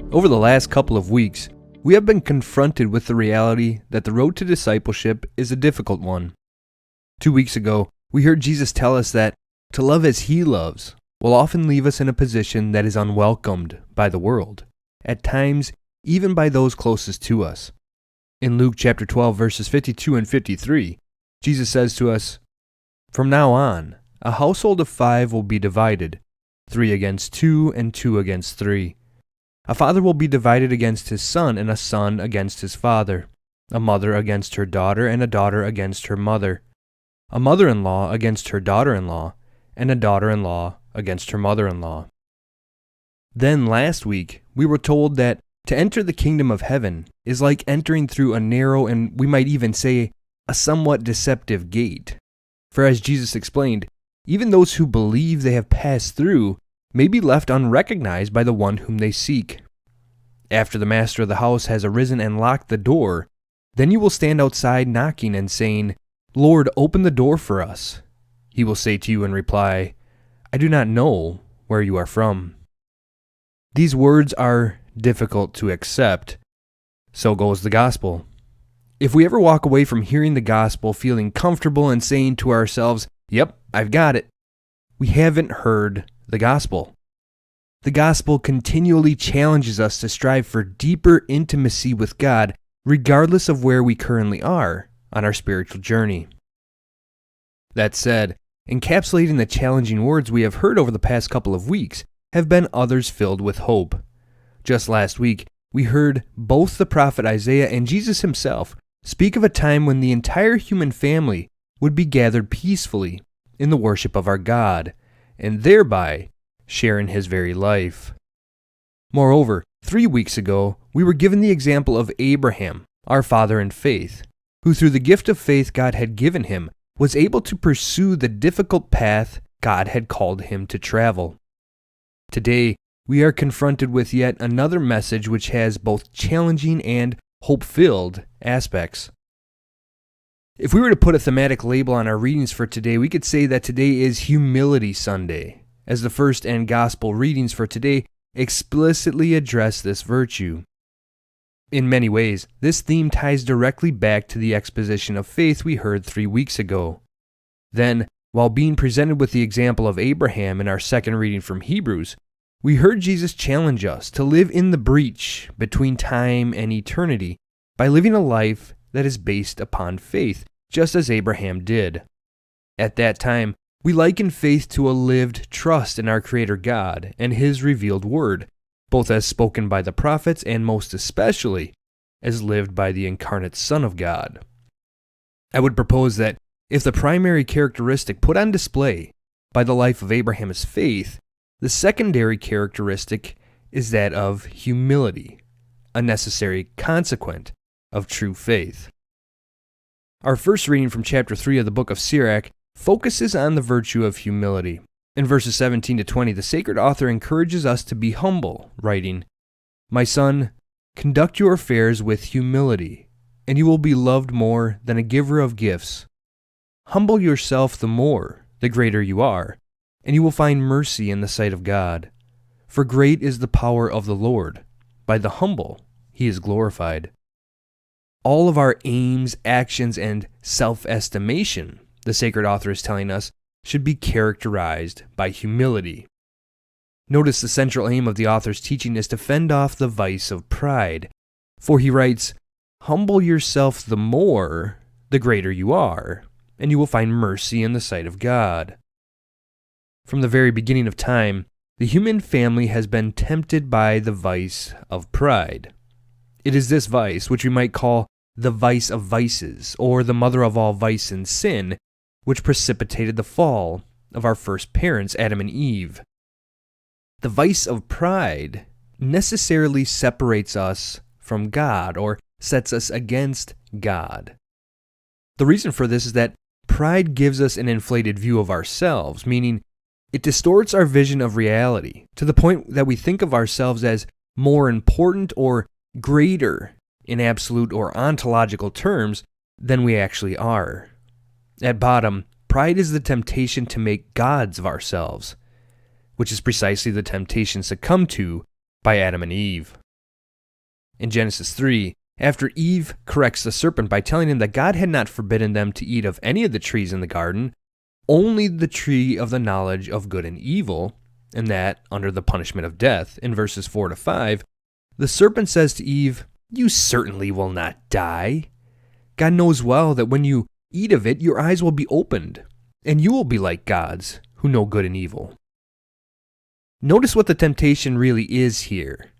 Over the last couple of weeks, we have been confronted with the reality that the road to discipleship is a difficult one. 2 weeks ago, we heard Jesus tell us that to love as He loves will often leave us in a position that is unwelcomed by the world, at times even by those closest to us. In Luke chapter 12, verses 52 and 53, Jesus says to us, "From now on, a household of 5 will be divided, 3 against 2 and 2 against 3. A father will be divided against his son, and a son against his father, a mother against her daughter, and a daughter against her mother, a mother-in-law against her daughter-in-law, and a daughter-in-law against her mother-in-law." Then last week, we were told that to enter the kingdom of heaven is like entering through a narrow and we might even say a somewhat deceptive gate. For as Jesus explained, even those who believe they have passed through may be left unrecognized by the one whom they seek. After the master of the house has arisen and locked the door, then you will stand outside knocking and saying, "Lord, open the door for us." He will say to you in reply, "I do not know where you are from." These words are difficult to accept. So goes the gospel. If we ever walk away from hearing the gospel feeling comfortable and saying to ourselves, "Yep, I've got it," we haven't heard the gospel. The gospel continually challenges us to strive for deeper intimacy with God, regardless of where we currently are on our spiritual journey. That said, encapsulating the challenging words we have heard over the past couple of weeks have been others filled with hope. Just last week, we heard both the prophet Isaiah and Jesus himself speak of a time when the entire human family would be gathered peacefully in the worship of our God, and thereby share in His very life. Moreover, 3 weeks ago, we were given the example of Abraham, our father in faith, who through the gift of faith God had given him, was able to pursue the difficult path God had called him to travel. Today, we are confronted with yet another message which has both challenging and hope-filled aspects. If we were to put a thematic label on our readings for today, we could say that today is Humility Sunday, as the first and gospel readings for today explicitly address this virtue. In many ways, this theme ties directly back to the exposition of faith we heard 3 weeks ago. Then, while being presented with the example of Abraham in our second reading from Hebrews, we heard Jesus challenge us to live in the breach between time and eternity by living a life that is based upon faith, just as Abraham did. At that time, we likened faith to a lived trust in our Creator God and His revealed Word, both as spoken by the prophets and most especially as lived by the incarnate Son of God. I would propose that if the primary characteristic put on display by the life of Abraham is faith, the secondary characteristic is that of humility, a necessary consequent of true faith. Our first reading from chapter 3 of the book of Sirach focuses on the virtue of humility. In verses 17 to 20, the sacred author encourages us to be humble, writing, "My son, conduct your affairs with humility, and you will be loved more than a giver of gifts. Humble yourself the more, the greater you are, and you will find mercy in the sight of God. For great is the power of the Lord. By the humble He is glorified." All of our aims, actions, and self-estimation, the sacred author is telling us, should be characterized by humility. Notice the central aim of the author's teaching is to fend off the vice of pride. For he writes, "Humble yourself the more, the greater you are, and you will find mercy in the sight of God." From the very beginning of time, the human family has been tempted by the vice of pride. It is this vice, which we might call the vice of vices, or the mother of all vice and sin, which precipitated the fall of our first parents, Adam and Eve. The vice of pride necessarily separates us from God, or sets us against God. The reason for this is that pride gives us an inflated view of ourselves, meaning it distorts our vision of reality to the point that we think of ourselves as more important or greater in absolute or ontological terms than we actually are. At bottom, pride is the temptation to make gods of ourselves, which is precisely the temptation succumbed to by Adam and Eve. In Genesis 3, after Eve corrects the serpent by telling him that God had not forbidden them to eat of any of the trees in the garden, only the tree of the knowledge of good and evil, and that under the punishment of death, in verses 4 to 5, the serpent says to Eve, "You certainly will not die. God knows well that when you eat of it, your eyes will be opened, and you will be like gods who know good and evil." Notice what the temptation really is here.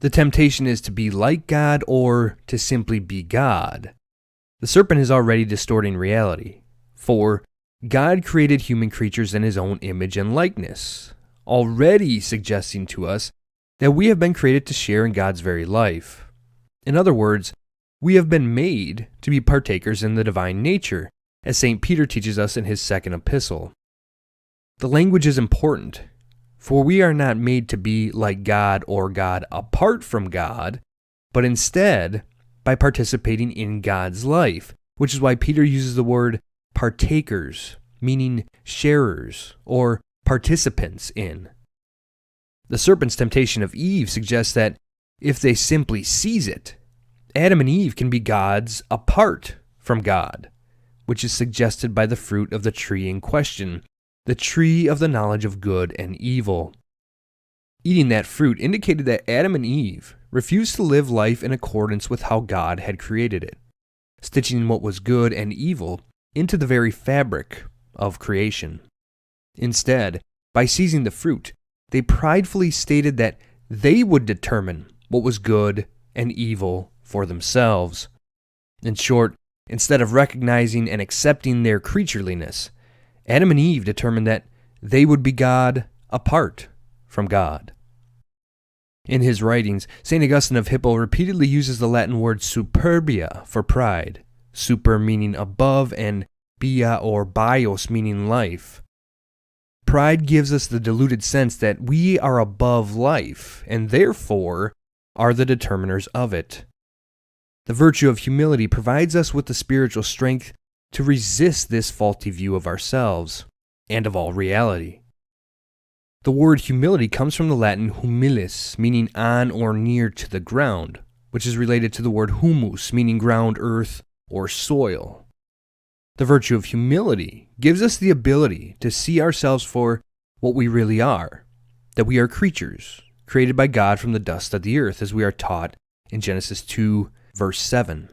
The temptation is to be like God or to simply be God. The serpent is already distorting reality, for God created human creatures in his own image and likeness, already suggesting to us that we have been created to share in God's very life. In other words, we have been made to be partakers in the divine nature, as St. Peter teaches us in his second epistle. The language is important, for we are not made to be like God or God apart from God, but instead by participating in God's life, which is why Peter uses the word partakers, meaning sharers or participants in. The serpent's temptation of Eve suggests that if they simply seize it, Adam and Eve can be gods apart from God, which is suggested by the fruit of the tree in question, the tree of the knowledge of good and evil. Eating that fruit indicated that Adam and Eve refused to live life in accordance with how God had created it, stitching what was good and evil into the very fabric of creation. Instead, by seizing the fruit, they pridefully stated that they would determine what was good and evil for themselves. In short, instead of recognizing and accepting their creatureliness, Adam and Eve determined that they would be God apart from God. In his writings, St. Augustine of Hippo repeatedly uses the Latin word superbia for pride, super meaning above and bia or bios meaning life. Pride gives us the deluded sense that we are above life and therefore are the determiners of it. The virtue of humility provides us with the spiritual strength to resist this faulty view of ourselves and of all reality. The word humility comes from the Latin humilis, meaning on or near to the ground, which is related to the word humus, meaning ground, earth, or soil. The virtue of humility gives us the ability to see ourselves for what we really are, that we are creatures created by God from the dust of the earth, as we are taught in Genesis 2, verse 7.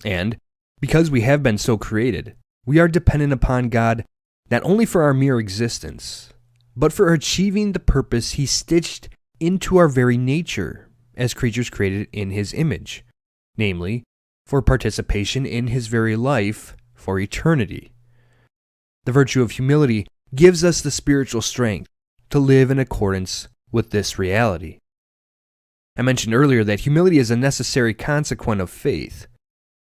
And because we have been so created, we are dependent upon God not only for our mere existence, but for achieving the purpose He stitched into our very nature as creatures created in His image, namely, for participation in His very life for eternity. The virtue of humility gives us the spiritual strength to live in accordance with this reality. I mentioned earlier that humility is a necessary consequence of faith.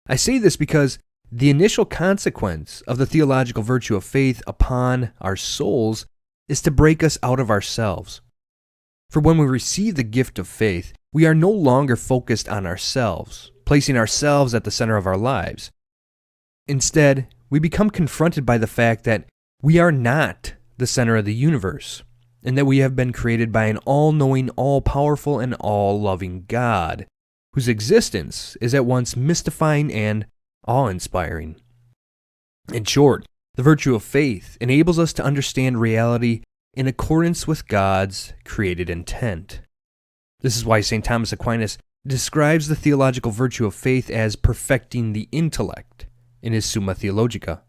I say this because the initial consequence of the theological virtue of faith upon our souls is to break us out of ourselves. For when we receive the gift of faith, we are no longer focused on ourselves, placing ourselves at the center of our lives. Instead, we become confronted by the fact that we are not the center of the universe, and that we have been created by an all-knowing, all-powerful, and all-loving God, whose existence is at once mystifying and awe-inspiring. In short, the virtue of faith enables us to understand reality in accordance with God's created intent. This is why St. Thomas Aquinas describes the theological virtue of faith as perfecting the intellect in his Summa Theologica.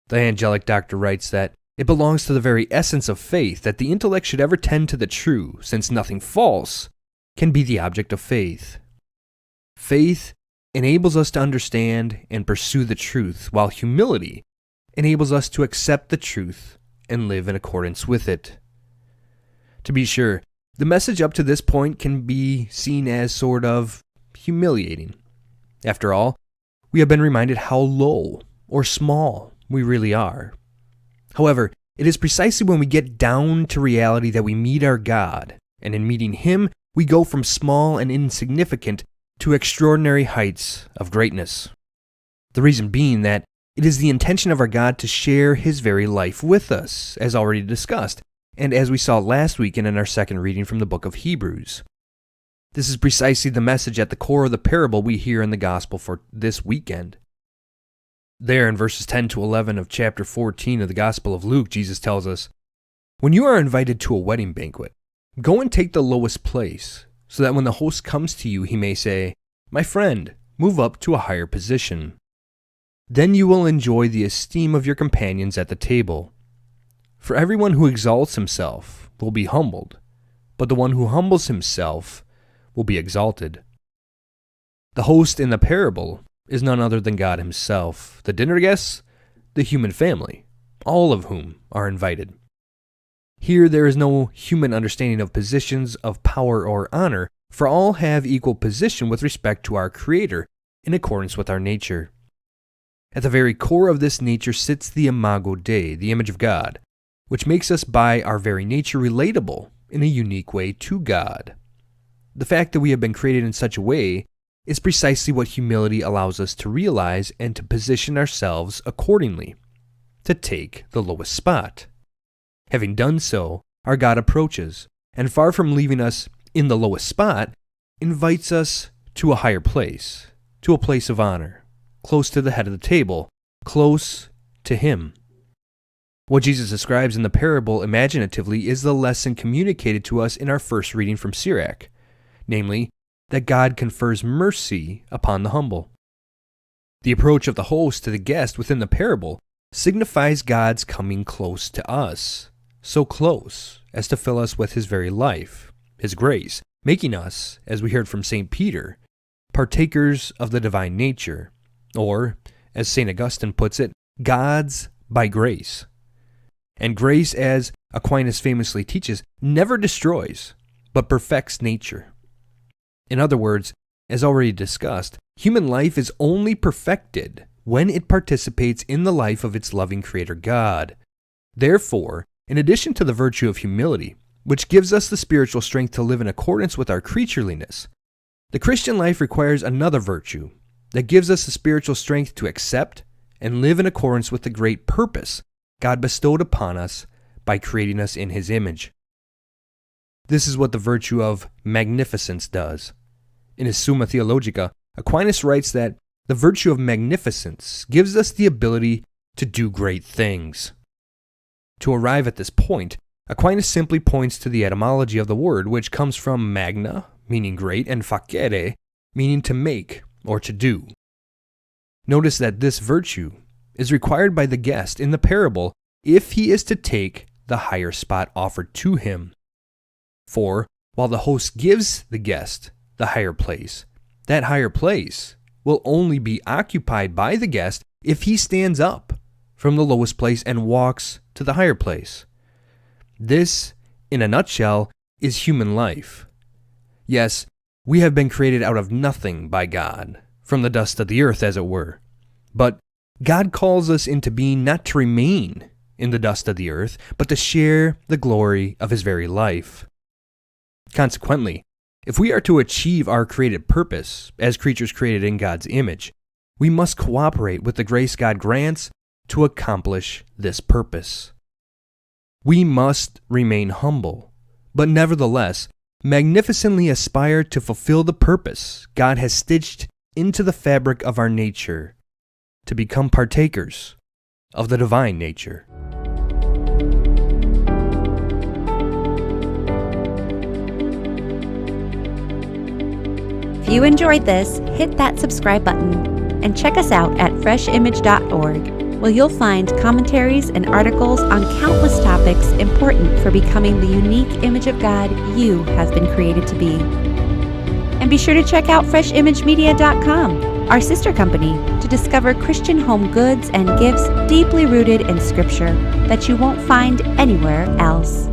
The angelic doctor writes that it belongs to the very essence of faith that the intellect should ever tend to the true, since nothing false can be the object of faith. Faith enables us to understand and pursue the truth, while humility enables us to accept the truth and live in accordance with it. To be sure, the message up to this point can be seen as sort of humiliating. After all, we have been reminded how low or small we really are. However, it is precisely when we get down to reality that we meet our God, and in meeting Him, we go from small and insignificant to extraordinary heights of greatness. The reason being that it is the intention of our God to share His very life with us, as already discussed, and as we saw last week in our second reading from the book of Hebrews. This is precisely the message at the core of the parable we hear in the gospel for this weekend. There in verses 10 to 11 of chapter 14 of the Gospel of Luke, Jesus tells us, "When you are invited to a wedding banquet, go and take the lowest place, so that when the host comes to you, he may say, 'My friend, move up to a higher position.' Then you will enjoy the esteem of your companions at the table. For everyone who exalts himself will be humbled, but the one who humbles himself will be exalted." The host in the parable is none other than God himself, the dinner guests, the human family, all of whom are invited. Here there is no human understanding of positions of power or honor, for all have equal position with respect to our Creator in accordance with our nature. At the very core of this nature sits the imago Dei, the image of God, which makes us by our very nature relatable in a unique way to God. The fact that we have been created in such a way is precisely what humility allows us to realize and to position ourselves accordingly, to take the lowest spot. Having done so, our God approaches, and far from leaving us in the lowest spot, invites us to a higher place, to a place of honor, close to the head of the table, close to Him. What Jesus describes in the parable imaginatively is the lesson communicated to us in our first reading from Sirach, namely, that God confers mercy upon the humble. The approach of the host to the guest within the parable signifies God's coming close to us, so close as to fill us with His very life, His grace, making us, as we heard from St. Peter, partakers of the divine nature, or, as St. Augustine puts it, God's by grace. And grace, as Aquinas famously teaches, never destroys, but perfects nature. In other words, as already discussed, human life is only perfected when it participates in the life of its loving Creator God. Therefore, in addition to the virtue of humility, which gives us the spiritual strength to live in accordance with our creatureliness, the Christian life requires another virtue that gives us the spiritual strength to accept and live in accordance with the great purpose God bestowed upon us by creating us in His image. This is what the virtue of magnificence does. In his Summa Theologica, Aquinas writes that the virtue of magnificence gives us the ability to do great things. To arrive at this point, Aquinas simply points to the etymology of the word, which comes from magna, meaning great, and facere, meaning to make or to do. Notice that this virtue is required by the guest in the parable if he is to take the higher spot offered to him. For while the host gives the guest the higher place, that higher place will only be occupied by the guest if he stands up from the lowest place and walks to the higher place. This, in a nutshell, is human life. Yes, we have been created out of nothing by God, from the dust of the earth, as it were. But God calls us into being not to remain in the dust of the earth, but to share the glory of His very life. Consequently, if we are to achieve our created purpose as creatures created in God's image, we must cooperate with the grace God grants to accomplish this purpose. We must remain humble, but nevertheless magnificently aspire to fulfill the purpose God has stitched into the fabric of our nature, to become partakers of the divine nature. If you enjoyed this, hit that subscribe button and check us out at FRESHImage.org, where you'll find commentaries and articles on countless topics important for becoming the unique image of God you have been created to be. And be sure to check out FRESHImageMedia.com, our sister company, to discover Christian home goods and gifts deeply rooted in Scripture that you won't find anywhere else.